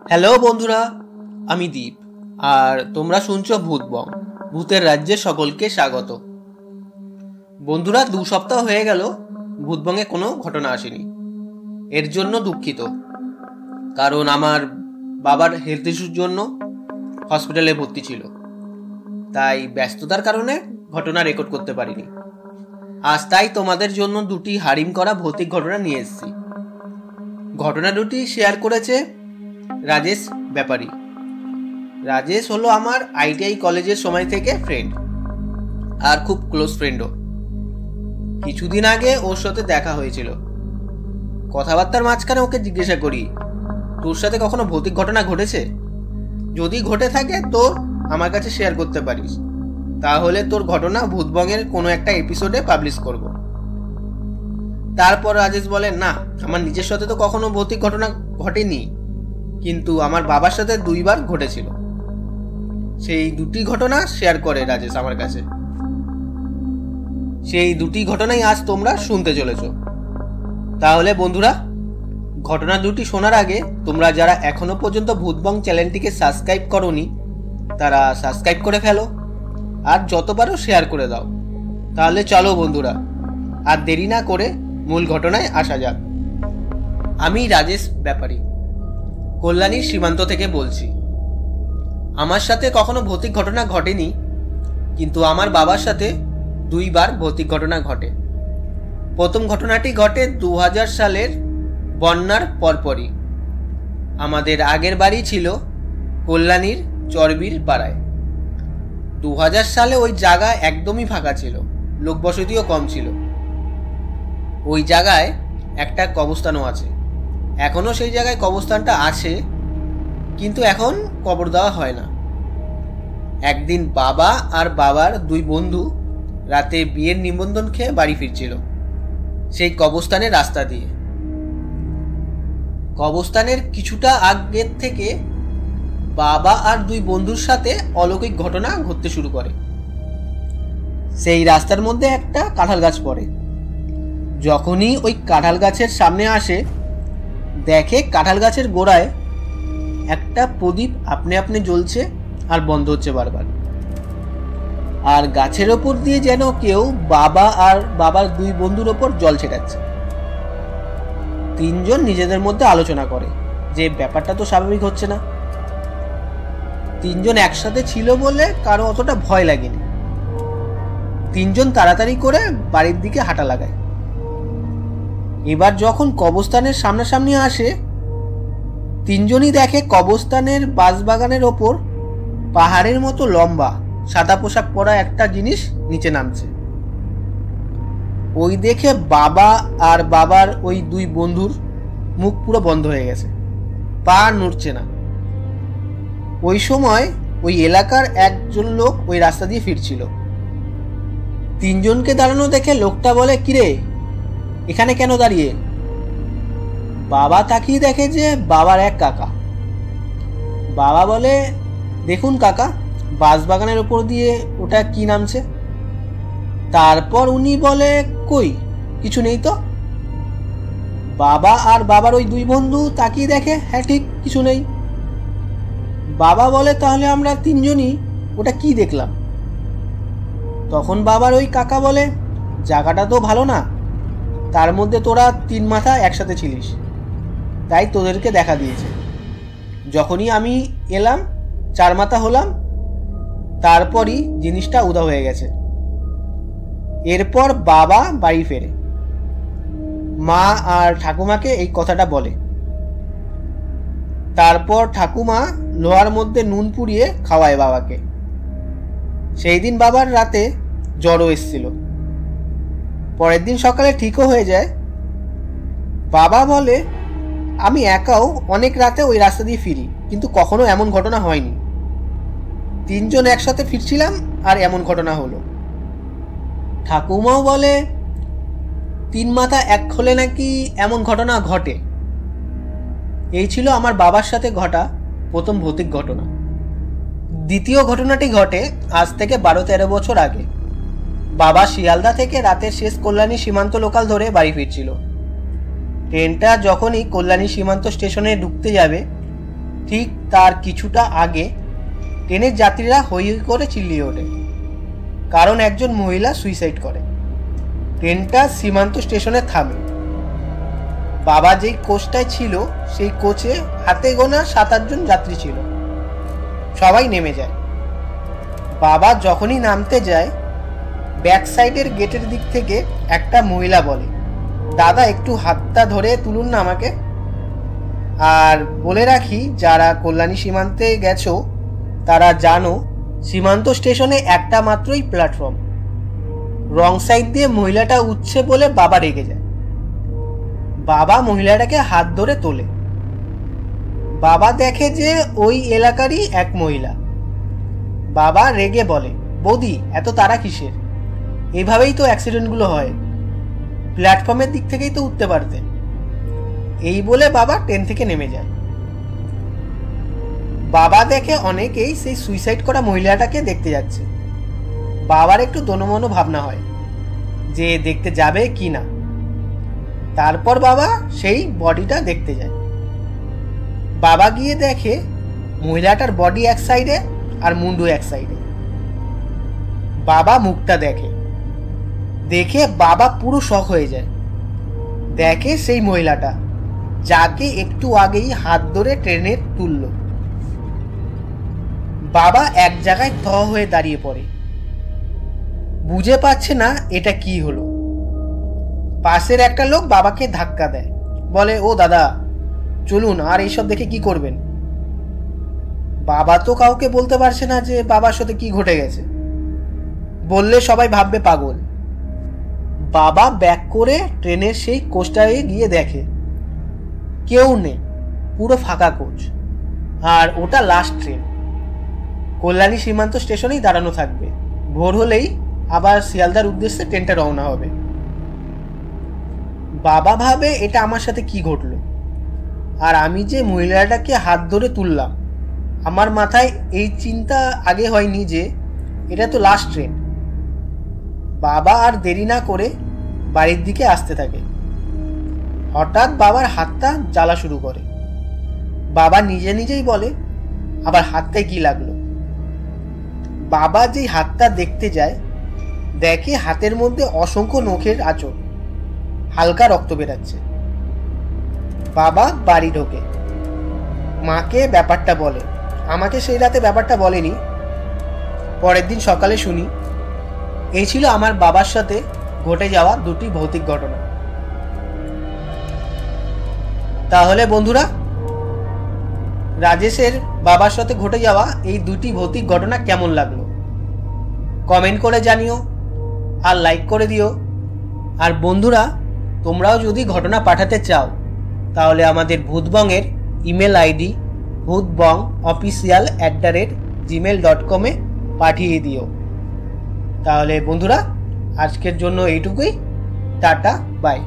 Hello বন্ধুরা, আমি দীপ আর তোমরা শুনছো ভূতবং, ভূতের রাজ্যে সকলকে স্বাগত। বন্ধুরা, 2 সপ্তাহ হয়ে গেল ভূতবংয়ে কোনো ঘটনা আসেনি। এর জন্য দুঃখিত, কারণ আমার বাবার হেলথ ইস্যুর জন্য হসপিটালে ভর্তি ছিল, তাই ব্যস্ততার কারণে ঘটনা রেকর্ড করতে পারিনি। আজ তাই তোমাদের জন্য 2টি হারিম করা ভৌতিক ঘটনা নিয়ে এসেছি। ঘটনা 2টি শেয়ার করেছে রাজেশ ব্যাপারী। রাজেশ হলো আমার ITI কলেজের সময় থেকে ফ্রেন্ড আর খুব ক্লোজ ফ্রেন্ডও। কিছুদিন আগে ওর সাথে দেখা হয়েছিল। কথাবার্তার মাঝখানে ওকে জিজ্ঞাসা করি, তোর সাথে কখনো ভৌতিক ঘটনা ঘটেছে? যদি ঘটে থাকে তো আমার কাছে শেয়ার করতে পারিস, তাহলে তোর ঘটনা ভূতবংয়ের কোনো একটা এপিসোডে পাবলিশ করব। তারপর রাজেশ বলে, না, আমার নিজের সাথে তো কখনো ভৌতিক ঘটনা ঘটেনি, কিন্তু আমার বাবার সাথে 2 বার ঘটেছিল। সেই 2টি ঘটনা শেয়ার করে রাজেশ আমার কাছে। সেই 2টি ঘটনাই আজ তোমরা শুনতে চলেছ। তাহলে বন্ধুরা, ঘটনা 2টি শোনার আগে তোমরা যারা এখনো পর্যন্ত ভূতবং চ্যানেলটিকে সাবস্ক্রাইব করোনি, তারা সাবস্ক্রাইব করে ফেলো আর যত পারো শেয়ার করে দাও। তাহলে চলো বন্ধুরা, আর দেরি না করে মূল ঘটনায় আসা যাক। আমি রাজেশ ব্যাপারী, কল্যাণীর সীমান্ত থেকে বলছি। আমার সাথে কখনো ভৌতিক ঘটনা ঘটেনি, কিন্তু আমার বাবার সাথে 2 বার ভৌতিক ঘটনা ঘটে। প্রথম ঘটনাটি ঘটে 2000 সালের বন্যার পরপরই। আমাদের আগের বাড়ি ছিল কল্যাণীর চর্বির পাড়ায়। 2000 সালে ওই জায়গা একদমই ফাঁকা ছিল, লোকবসতিও কম ছিল। ওই জায়গায় একটা কবরস্থানও আছে। এখনও সেই জায়গায় কবরস্থানটা আছে, কিন্তু এখন কবর দেওয়া হয় না। একদিন বাবা আর বাবার 2 বন্ধু রাতে বিয়ের নিমন্ত্রণ খেয়ে বাড়ি ফিরছিল সেই কবরস্থানের রাস্তা দিয়ে। কবরস্থানের কিছুটা আগের থেকে বাবা আর 2 বন্ধুর সাথে অলৌকিক ঘটনা ঘটতে শুরু করে। সেই রাস্তার মধ্যে একটা কাঁঠাল গাছ পড়ে। যখনই ওই কাঁঠাল গাছের সামনে আসে, দেখে কাঁঠাল গাছের গোড়ায় একটা প্রদীপ আপনি আপনি জ্বলছে আর বন্ধ হচ্ছে বারবার। আর গাছের ওপর দিয়ে যেন কেউ বাবা আর বাবার 2 বন্ধুর ওপর জল ছেটাচ্ছে। 3 জন নিজেদের মধ্যে আলোচনা করে যে ব্যাপারটা তো স্বাভাবিক হচ্ছে না। 3 জন একসাথে ছিল বলে কারো অতটা ভয় লাগেনি। 3 জন তাড়াতাড়ি করে বাড়ির দিকে হাঁটা লাগায়। এবার যখন কবরস্থানের সামনাসামনি আসে, 3 জনই দেখে কবরস্থানের বাঁশবাগানের ওপর পাহাড়ের মতো লম্বা সাদা পোশাক পরা একটা জিনিস নিচে নামছে। ওই দেখে বাবা আর বাবার ওই 2 বন্ধুর মুখ পুরো বন্ধ হয়ে গেছে, পা নড়ছে না। ওই সময় ওই এলাকার একজন লোক ওই রাস্তা দিয়ে ফিরছিল। 3 জনকে দাঁড়ানো দেখে লোকটা বলে, কিরে, এখানে কেন দাঁড়িয়ে? বাবা তাকিয়ে দেখে যে বাবার এক কাকা। বাবা বলে, দেখুন কাকা, বাঁশবাগানের উপর দিয়ে ওটা কি নামছে? তারপর উনি বলে, কই, কিছু নেই তো। বাবা আর বাবার ওই 2 বন্ধু তাকিয়ে দেখে, হ্যাঁ ঠিক কিছু নেই। বাবা বলে, তাহলে আমরা 3 জনই ওটা কি দেখলাম? তখন বাবার ওই কাকা বলে, জায়গাটা তো ভালো না, তার মধ্যে তোরা 3 মাথা একসাথে ছিলিস, তাই তোদেরকে দেখা দিয়েছে। যখনই আমি এলাম 4 মাথা হলাম, তারপরই জিনিসটা উধাও হয়ে গেছে। এরপর বাবা বাড়ি ফেরে, মা আর ঠাকুমাকে এই কথাটা বলে। তারপর ঠাকুমা লোহার মধ্যে নুন পুড়িয়ে খাওয়ায় বাবাকে। সেই দিন বাবার রাতে জ্বরও এসেছিল। পরের দিন সকালে ঠিকও হয়ে যায়। বাবা বলে, আমি একাও অনেক রাতে ওই রাস্তা দিয়ে ফিরি, কিন্তু কখনো এমন ঘটনা হয়নি। 3 জন একসাথে ফিরছিলাম আর এমন ঘটনা হলো। ঠাকুমাও বলে, 3 মাথা এক হলে নাকি এমন ঘটনা ঘটে। এই ছিল আমার বাবার সাথে ঘটা প্রথম ভৌতিক ঘটনা। দ্বিতীয় ঘটনাটি ঘটে আজ থেকে 12-13 বছর আগে। বাবা শিয়ালদা থেকে রাতের শেষ কল্যাণী সীমান্ত লোকাল ধরে বাড়ি ফিরছিল। ট্রেনটা যখনই কল্যাণী সীমান্ত স্টেশনে ঢুকতে যাবে ঠিক তার কিছুটা আগে ট্রেনের যাত্রীরা হৈ হৈ করে চিল্লিয়ে ওঠে, কারণ একজন মহিলা সুইসাইড করে। ট্রেনটা সীমান্ত স্টেশনে থামে। বাবা যেই কোচটায় ছিল সেই কোচে হাতে গোনা 7-8 জন যাত্রী ছিল। সবাই নেমে যায়। বাবা যখনই নামতে যায় ব্যাক সাইডের গেটের দিক থেকে একটা মহিলা বলে, দাদা একটু হাতটা ধরে তুলুন না আমাকে। আর বলে রাখি, যারা কল্যাণী সীমান্তে গেছো তারা জানো সীমান্ত স্টেশনে একটা মাত্রই প্ল্যাটফর্ম। রং সাইড দিয়ে মহিলাটা উঠছে বলে বাবা রেগে যায়। বাবা মহিলাটাকে হাত ধরে তোলে। বাবা দেখে যে ওই এলাকারই এক মহিলা। বাবা রেগে বলে, বৌদি এত তাড়া কিসের? এইভাবেই তো অ্যাক্সিডেন্টগুলো হয়, প্ল্যাটফর্মের দিক থেকেই তো উঠতে পারতেন। এই বলে বাবা ট্রেন থেকে নেমে যায়। বাবা দেখে অনেকেই সেই সুইসাইড করা মহিলাটাকে দেখতে যাচ্ছে। বাবার একটু দোনোমনো ভাবনা হয় যে দেখতে যাবে কি না। তারপর বাবা সেই বডিটা দেখতে যায়। বাবা গিয়ে দেখে মহিলাটার বডি এক সাইডে আর মুন্ডু এক সাইডে। বাবা মুখটা দেখে। দেখে বাবা পুরো শক হয়ে যায়। দেখে সেই মহিলাটা যাকে একটু আগেই হাত ধরে ট্রেনে তুলল। বাবা এক জায়গায় থ হয়ে দাঁড়িয়ে পড়ে, বুঝে পাচ্ছে না এটা কি হলো। পাশের একটা লোক বাবাকে ধাক্কা দেয়, বলে, ও দাদা চলুন, আর এইসব দেখে কি করবেন? বাবা তো কাউকে বলতে পারছে না যে বাবার সাথে কি ঘটে গেছে, বললে সবাই ভাববে পাগল। বাবা ব্যাক করে ট্রেনের সেই কোচটায় গিয়ে দেখে কেউ নেই, পুরো ফাঁকা কোচ। আর ওটা লাস্ট ট্রেন, কল্যাণী সীমান্ত স্টেশনেই দাঁড়ানো থাকবে। ভোর হলেই আবার শিয়ালদার উদ্দেশ্যে ট্রেনটা রওনা হবে। বাবা ভাবে এটা আমার সাথে কি ঘটলো, আর আমি যে মহিলাটাকে হাত ধরে তুললাম, আমার মাথায় এই চিন্তা আগে হয়নি যে এটা তো লাস্ট ট্রেন। বাবা আর দেরি না করে বাড়ির দিকে আসতে থাকে। হঠাৎ বাবার হাতটা জ্বালা শুরু করে। বাবা নিজে নিজেই বলে, আবার হাতটায় কি লাগলো? বাবা যেই হাতটা দেখতে যায় দেখে হাতের মধ্যে অসংখ্য নখের আঁচড়, হালকা রক্ত বেরাচ্ছে। বাবা বাড়ি ঢোকে, মাকে ব্যাপারটা বলে। আমাকে সেই রাতে ব্যাপারটা বলেনি, পরের দিন সকালে শুনি। এই ছিল আমার বাবার সাথে ঘটে যাওয়া দুটি ভৌতিক ঘটনা। তাহলে বন্ধুরা, রাজেশের বাবার সাথে ঘটে যাওয়া এই দুটি ভৌতিক ঘটনা কেমন লাগলো কমেন্ট করে জানিও, আর লাইক করে দিও। আর বন্ধুরা, তোমরাও যদি ঘটনা পাঠাতে চাও তাহলে আমাদের ভূতবংয়ের ইমেল আইডি bhutbongofficial@gmail.com পাঠিয়ে দিও। তাহলে বন্ধুরা, আজকের জন্য এইটুকুই। Tata, by.